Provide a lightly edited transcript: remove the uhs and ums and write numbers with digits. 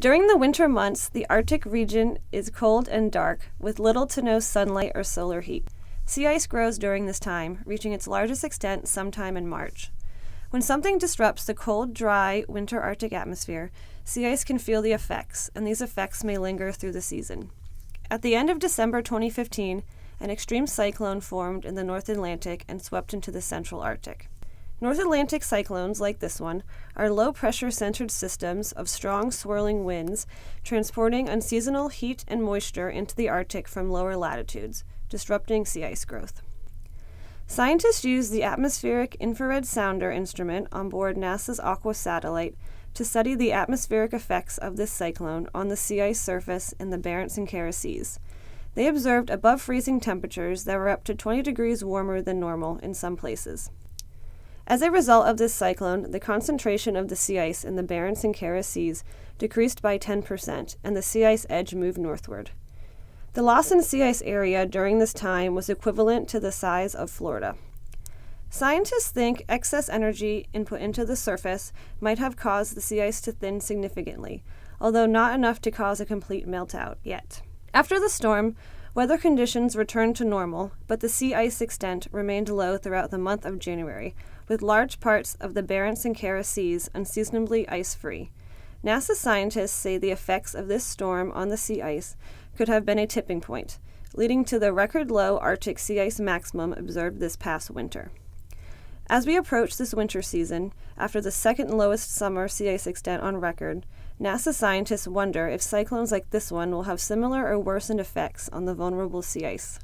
During the winter months, the Arctic region is cold and dark, with little to no sunlight or solar heat. Sea ice grows during this time, reaching its largest extent sometime in March. When something disrupts the cold, dry, winter Arctic atmosphere, sea ice can feel the effects, and these effects may linger through the season. At the end of December 2015, an extreme cyclone formed in the North Atlantic and swept into the central Arctic. North Atlantic cyclones, like this one, are low-pressure centered systems of strong swirling winds transporting unseasonal heat and moisture into the Arctic from lower latitudes, disrupting sea ice growth. Scientists use the atmospheric infrared sounder instrument on board NASA's Aqua satellite to study the atmospheric effects of this cyclone on the sea ice surface in the Barents and Kara seas. They observed above freezing temperatures that were up to 20 degrees warmer than normal in some places. As a result of this cyclone, the concentration of the sea ice in the Barents and Kara seas decreased by 10%, and the sea ice edge moved northward. The loss in sea ice area during this time was equivalent to the size of Florida. Scientists think excess energy input into the surface might have caused the sea ice to thin significantly, although not enough to cause a complete meltdown yet. After the storm, weather conditions returned to normal, but the sea ice extent remained low throughout the month of January, with large parts of the Barents and Kara seas unseasonably ice-free. NASA scientists say the effects of this storm on the sea ice could have been a tipping point, leading to the record-low Arctic sea ice maximum observed this past winter. As we approach this winter season, after the second lowest summer sea ice extent on record, NASA scientists wonder if cyclones like this one will have similar or worsened effects on the vulnerable sea ice.